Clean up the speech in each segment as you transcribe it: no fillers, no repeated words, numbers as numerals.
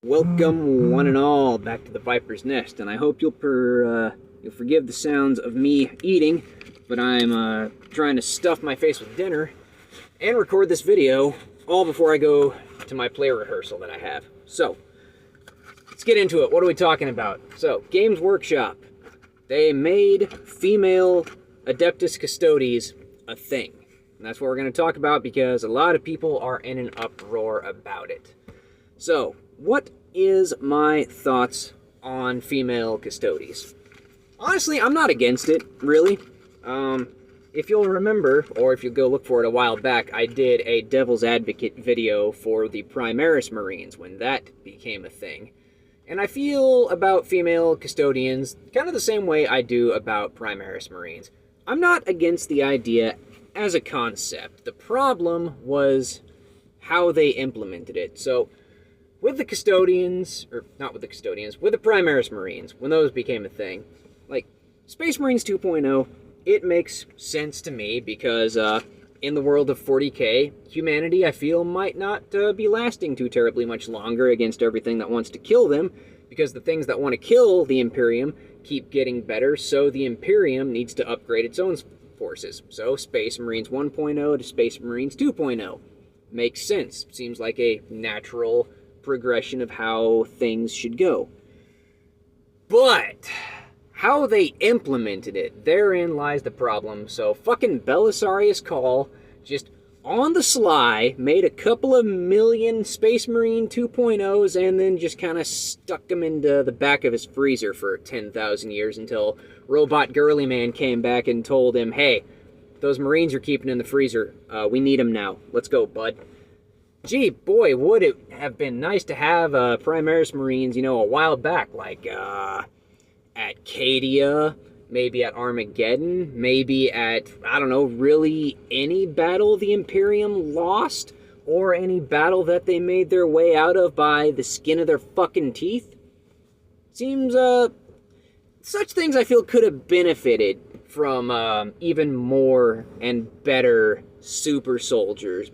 Welcome, one and all, back to the Viper's Nest, and I hope you'll forgive the sounds of me eating, but I'm trying to stuff my face with dinner and record this video all before I go to my play rehearsal that I have. So, let's get into it. What are we talking about? So, Games Workshop. They made Female Adeptus Custodes a thing. And that's what we're going to talk about because a lot of people are in an uproar about it. So, what is my thoughts on female custodes? Honestly, I'm not against it, really. If you'll remember, or if you go look for it a while back, I did a Devil's Advocate video for the Primaris Marines when that became a thing. And I feel about female custodians kind of the same way I do about Primaris Marines. I'm not against the idea as a concept. The problem was how they implemented it. So, with the custodians, or not with the custodians, with the Primaris Marines, when those became a thing, like Space Marines 2.0, it makes sense to me because in the world of 40k, humanity, I feel, might not be lasting too terribly much longer against everything that wants to kill them, because the things that want to kill the Imperium keep getting better, so the Imperium needs to upgrade its own forces. So Space Marines 1.0 to Space Marines 2.0 makes sense. Seems like a natural progression of how things should go. But how they implemented it, therein lies the problem. So fucking Bellis Call just on the sly made a couple of million Space Marine 2.0s and then just kind of stuck them into the back of his freezer for 10,000 years until Robot Girly Man came back and told him, hey, those Marines you're keeping in the freezer, we need them now. Let's go, bud. Gee, boy, would it have been nice to have Primaris Marines, a while back, like at Cadia, maybe at Armageddon, maybe at, I don't know, really any battle the Imperium lost, or any battle that they made their way out of by the skin of their fucking teeth. Seems, such things I feel could have benefited from even more and better super soldiers.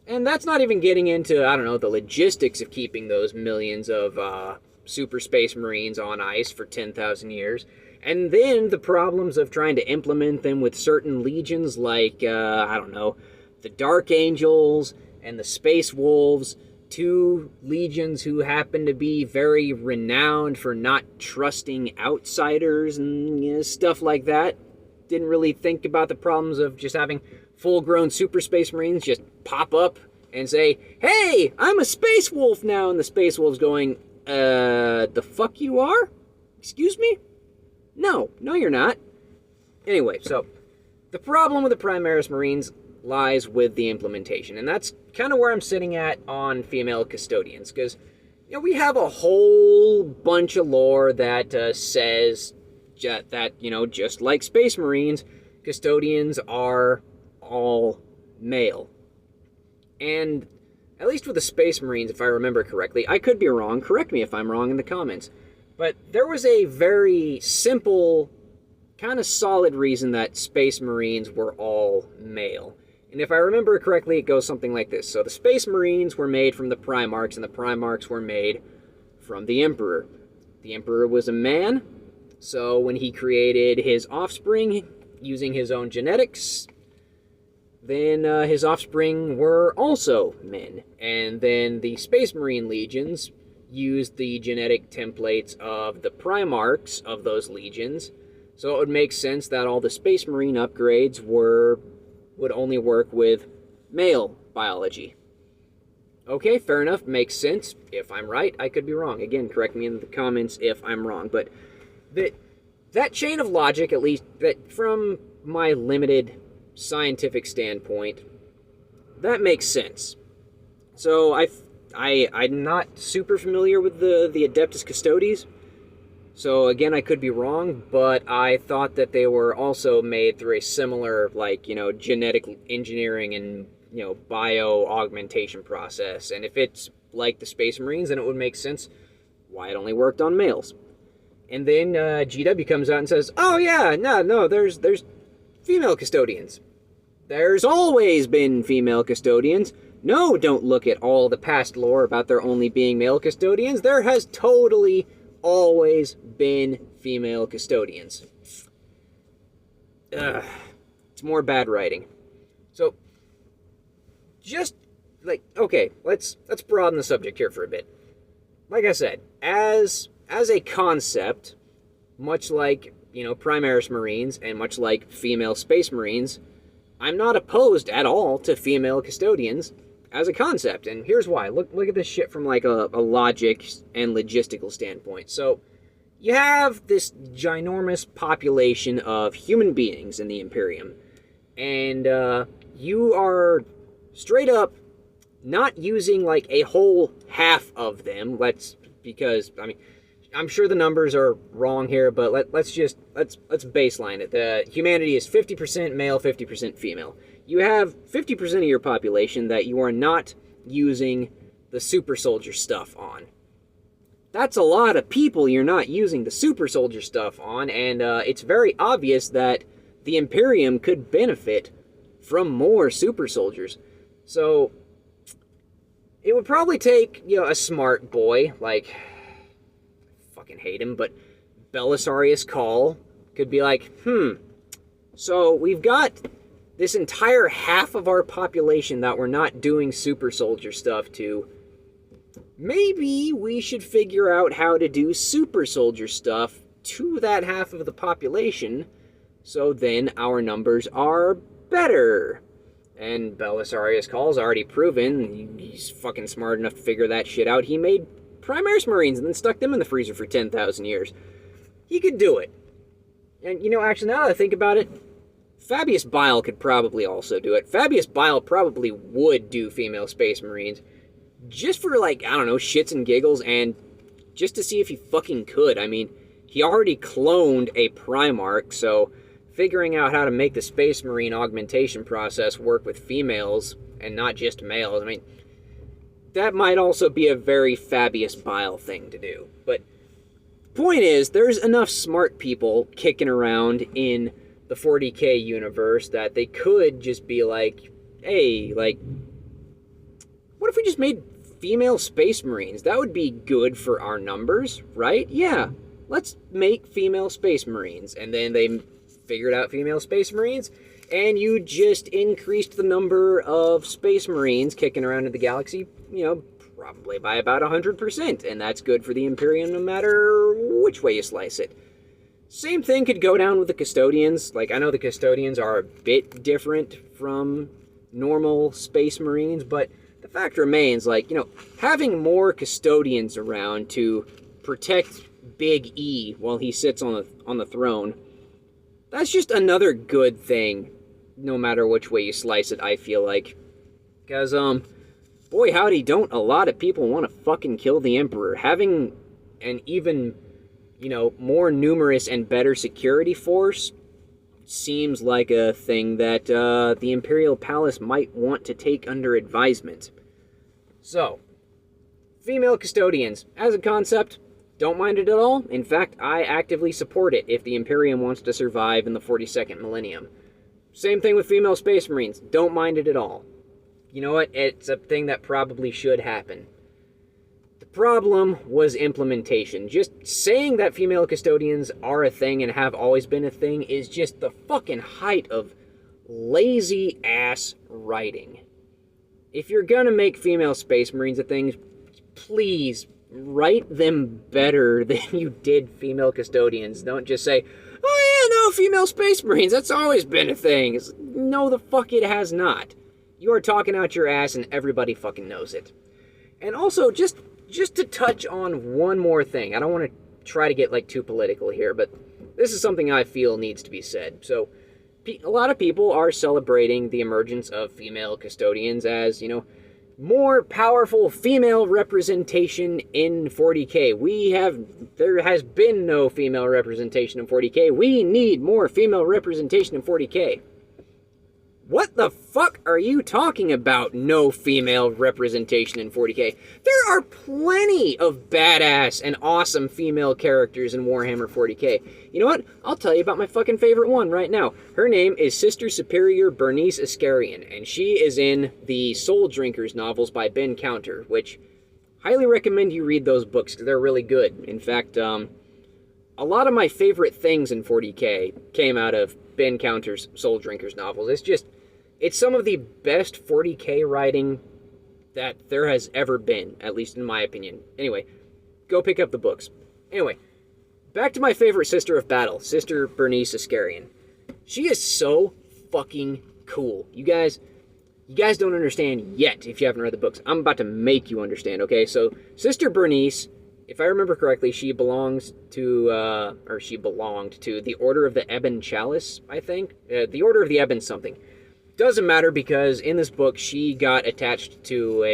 And that's not even getting into, I don't know, the logistics of keeping those millions of Super Space Marines on ice for 10,000 years. And then the problems of trying to implement them with certain legions like, I don't know, the Dark Angels and the Space Wolves, two legions who happen to be very renowned for not trusting outsiders and stuff like that. Didn't really think about the problems of just having full-grown Super Space Marines just pop up and say, hey, I'm a Space Wolf now, and the Space Wolf's going, the fuck you are? Excuse me? No, you're not. Anyway, so, the problem with the Primaris Marines lies with the implementation, and that's kind of where I'm sitting at on female custodians, because, we have a whole bunch of lore that says that, just like Space Marines, custodians are all male. And at least with the Space Marines, if I remember correctly, I could be wrong, correct me if I'm wrong in the comments, but there was a very simple, kind of solid reason that Space Marines were all male. And if I remember correctly, it goes something like this. So the Space Marines were made from the Primarchs, and the Primarchs were made from the Emperor. The Emperor was a man, so when he created his offspring using his own genetics, then his offspring were also men. And then the Space Marine legions used the genetic templates of the Primarchs of those legions. So it would make sense that all the Space Marine upgrades would only work with male biology. Okay, fair enough, makes sense. If I'm right, I could be wrong. Again, correct me in the comments if I'm wrong. But that chain of logic, at least that from my limited scientific standpoint, that makes sense. So I'm not super familiar with the Adeptus Custodes, so again, I could be wrong, but I thought that they were also made through a similar, genetic engineering and, bio augmentation process. And if it's like the Space Marines, then it would make sense why it only worked on males. And then GW comes out and says, oh yeah, no, there's female custodians. There's always been female custodians. no, don't look at all the past lore about there only being male custodians. There has totally always been female custodians. It's more bad writing. So, just, like, okay, let's broaden the subject here for a bit. Like I said, as a concept, much like, Primaris Marines and much like female Space Marines, I'm not opposed at all to female custodians as a concept, and here's why. Look at this shit from like a logic and logistical standpoint. So, you have this ginormous population of human beings in the Imperium, and you are straight up not using like a whole half of them. Because I'm sure the numbers are wrong here, but let's baseline it. Humanity is 50% male, 50% female. You have 50% of your population that you are not using the super soldier stuff on. That's a lot of people you're not using the super soldier stuff on, and it's very obvious that the Imperium could benefit from more super soldiers. So, it would probably take, a smart boy, like, I fucking hate him, but Bellis could be like, so we've got this entire half of our population that we're not doing super soldier stuff to. Maybe we should figure out how to do super soldier stuff to that half of the population, so then our numbers are better. And Bellis already proven he's fucking smart enough to figure that shit out. He made Primaris Marines and then stuck them in the freezer for 10,000 years. He could do it. And, actually, now that I think about it, Fabius Bile could probably also do it. Fabius Bile probably would do female Space Marines, just for, like, I don't know, shits and giggles, and just to see if he fucking could. I mean, he already cloned a Primarch, so figuring out how to make the Space Marine augmentation process work with females and not just males, that might also be a very Fabius Bile thing to do. But point is, there's enough smart people kicking around in the 40k universe that they could just be like, hey, like, what if we just made female Space Marines? That would be good for our numbers, right? Yeah, let's make female Space Marines. And then they figured out female Space Marines, and you just increased the number of Space Marines kicking around in the galaxy, probably by about 100%, and that's good for the Imperium no matter which way you slice it. Same thing could go down with the Custodians. Like, I know the Custodians are a bit different from normal Space Marines, but the fact remains, like, having more Custodians around to protect Big E while he sits on the throne, that's just another good thing, no matter which way you slice it, I feel like. Because, boy howdy, don't a lot of people want to fucking kill the Emperor. Having an even, more numerous and better security force seems like a thing that the Imperial Palace might want to take under advisement. So, female Custodians, as a concept, don't mind it at all. In fact, I actively support it if the Imperium wants to survive in the 42nd millennium. Same thing with female Space Marines. Don't mind it at all. You know what? It's a thing that probably should happen. The problem was implementation. Just saying that female Custodians are a thing and have always been a thing is just the fucking height of lazy-ass writing. If you're gonna make female Space Marines a thing, please write them better than you did female Custodians. Don't just say, oh yeah, no, female Space Marines, that's always been a thing. No, the fuck it has not. You are talking out your ass and everybody fucking knows it. And also, just to touch on one more thing, I don't want to try to get, like, too political here, but this is something I feel needs to be said. So, a lot of people are celebrating the emergence of female Custodians as, more powerful female representation in 40k. There has been no female representation in 40k. We need more female representation in 40k. What the fuck are you talking about, no female representation in 40k? There are plenty of badass and awesome female characters in Warhammer 40k. You know what? I'll tell you about my fucking favorite one right now. Her name is Sister Superior Bernice Iscarian, and she is in the Soul Drinkers novels by Ben Counter, which highly recommend you read those books because they're really good. In fact, a lot of my favorite things in 40k came out of Ben Counter's Soul Drinkers novels. It's some of the best 40k writing that there has ever been, at least in my opinion. Anyway, go pick up the books. Anyway, back to my favorite Sister of Battle, Sister Bernice Iscarian. She is so fucking cool. You guys don't understand yet if you haven't read the books. I'm about to make you understand, okay? So, Sister Bernice, if I remember correctly, she belonged to the Order of the Ebon Chalice, I think? The Order of the Ebon something. Doesn't matter because in this book she got attached to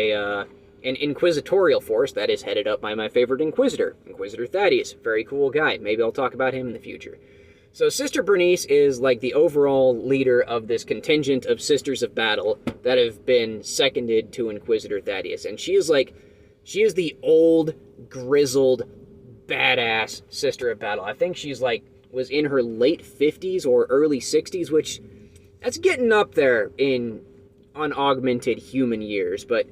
an inquisitorial force that is headed up by my favorite Inquisitor, Inquisitor Thaddeus. Very cool guy. Maybe I'll talk about him in the future. So Sister Bernice is like the overall leader of this contingent of Sisters of Battle that have been seconded to Inquisitor Thaddeus. And she is the old, grizzled, badass Sister of Battle. I think she's was in her late 50s or early 60s, which that's getting up there in unaugmented human years, but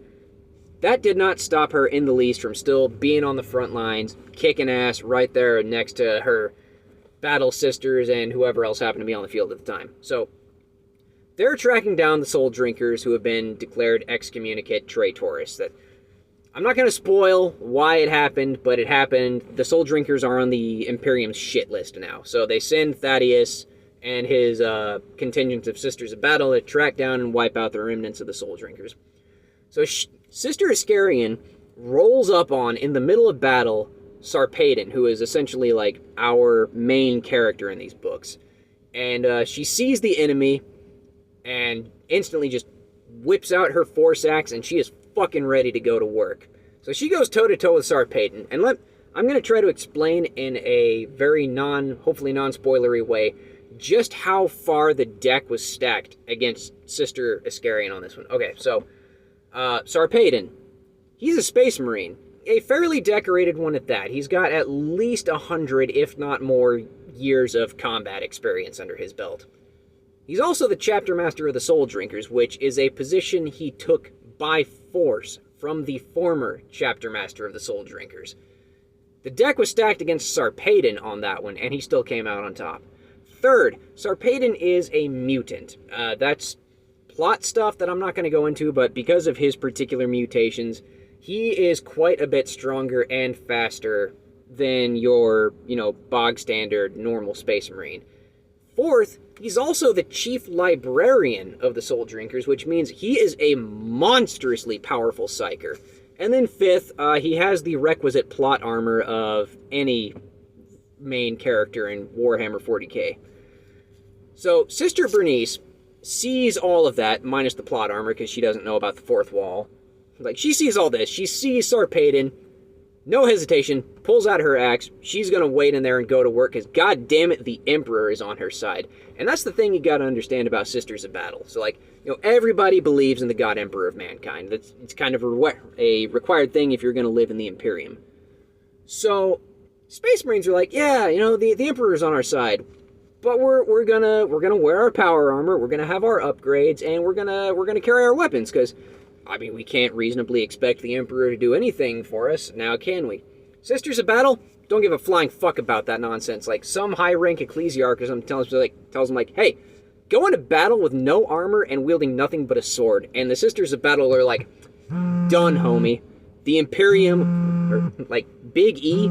that did not stop her in the least from still being on the front lines, kicking ass right there next to her battle sisters and whoever else happened to be on the field at the time. So, they're tracking down the Soul Drinkers who have been declared excommunicate traitors. That I'm not going to spoil why it happened, but it happened. The Soul Drinkers are on the Imperium's shit list now. So they send Thaddeus and his contingent of Sisters of Battle to track down and wipe out the remnants of the Soul Drinkers. So Sister Iscarian rolls up on, in the middle of battle, Sarpedon, who is essentially like our main character in these books. And she sees the enemy and instantly just whips out her force axe, and she is fucking ready to go to work. So she goes toe-to-toe with Sarpedon, and I'm going to try to explain in a very hopefully non-spoilery way just how far the deck was stacked against Sister Iscarian on this one. Okay, so Sarpedon, he's a Space Marine, a fairly decorated one at that. He's got at least 100, if not more, years of combat experience under his belt. He's also the Chapter Master of the Soul Drinkers, which is a position he took by force from the former Chapter Master of the Soul Drinkers. The deck was stacked against Sarpedon on that one, and he still came out on top. Third, Sarpedon is a mutant. That's plot stuff that I'm not going to go into, but because of his particular mutations, he is quite a bit stronger and faster than your, bog standard normal Space Marine. Fourth, he's also the chief librarian of the Soul Drinkers, which means he is a monstrously powerful psyker. And then fifth, he has the requisite plot armor of any main character in Warhammer 40k. So, Sister Bernice sees all of that, minus the plot armor, because she doesn't know about the fourth wall. She sees all this. She sees Sarpedon, no hesitation, pulls out her axe. She's going to wait in there and go to work, because god damn it, the Emperor is on her side. And that's the thing you got to understand about Sisters of Battle. So, everybody believes in the God Emperor of mankind. It's kind of a required thing if you're going to live in the Imperium. So, Space Marines are like, yeah, the Emperor's on our side. But we're gonna wear our power armor, we're gonna have our upgrades, and we're gonna carry our weapons, because we can't reasonably expect the Emperor to do anything for us, now can we? Sisters of Battle don't give a flying fuck about that nonsense. Some high-rank ecclesiarch or something tells them hey, go into battle with no armor and wielding nothing but a sword. And the Sisters of Battle are like, done, homie. The Imperium, or Big E,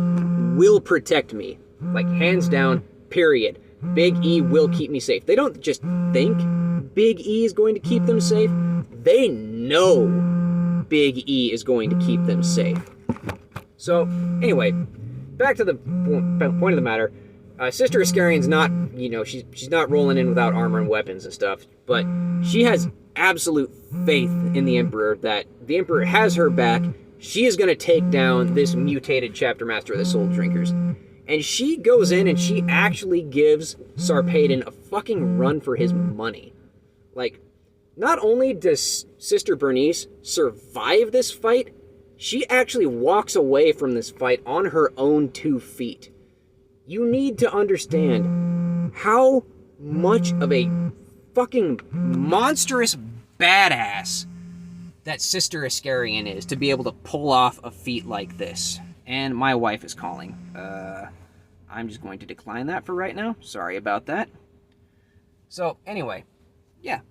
will protect me. Hands down, period. Big E will keep me safe. They don't just think Big E is going to keep them safe. They know Big E is going to keep them safe. So, anyway, back to the point of the matter. Sister Iscarian's not, she's not rolling in without armor and weapons and stuff, but she has absolute faith in the Emperor that the Emperor has her back. She is going to take down this mutated Chapter Master of the Soul Drinkers. And she goes in and she actually gives Sarpedon a fucking run for his money. Not only does Sister Bernice survive this fight, she actually walks away from this fight on her own 2 feet. You need to understand how much of a fucking monstrous badass that Sister Iscarian is to be able to pull off a feat like this. And my wife is calling. I'm just going to decline that for right now. Sorry about that. So, anyway. Yeah.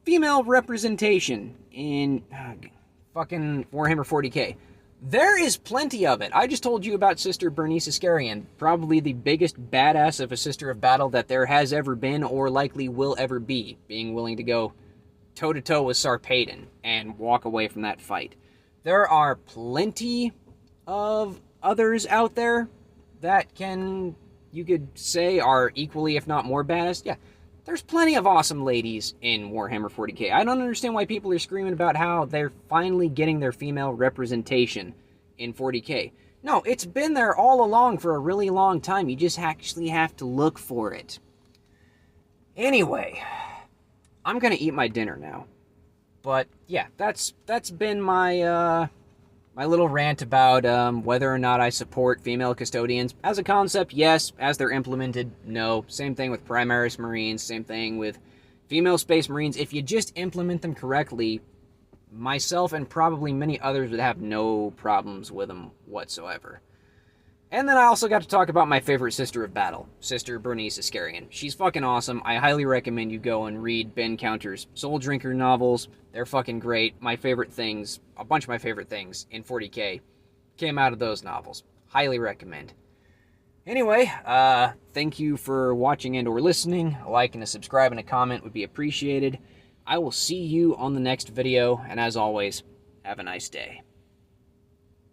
Female representation in fucking Warhammer 40k. There is plenty of it. I just told you about Sister Bernice Iscarian, probably the biggest badass of a Sister of Battle that there has ever been or likely will ever be, being willing to go toe-to-toe with Sarpedon and walk away from that fight. There are plenty of others out there that you could say, are equally, if not more badass. Yeah, there's plenty of awesome ladies in Warhammer 40k. I don't understand why people are screaming about how they're finally getting their female representation in 40k. No, it's been there all along for a really long time. You just actually have to look for it. Anyway, I'm gonna eat my dinner now. But yeah, that's been my my little rant about whether or not I support female custodians. As a concept, yes. As they're implemented, no. Same thing with Primaris Marines. Same thing with female Space Marines. If you just implement them correctly, myself and probably many others would have no problems with them whatsoever. And then I also got to talk about my favorite Sister of Battle, Sister Bernice Iscarian. She's fucking awesome. I highly recommend you go and read Ben Counter's Soul Drinker novels. They're fucking great. My favorite things, a bunch of my favorite things in 40k came out of those novels. Highly recommend. Anyway, thank you for watching and or listening. A like and a subscribe and a comment would be appreciated. I will see you on the next video, and as always, have a nice day.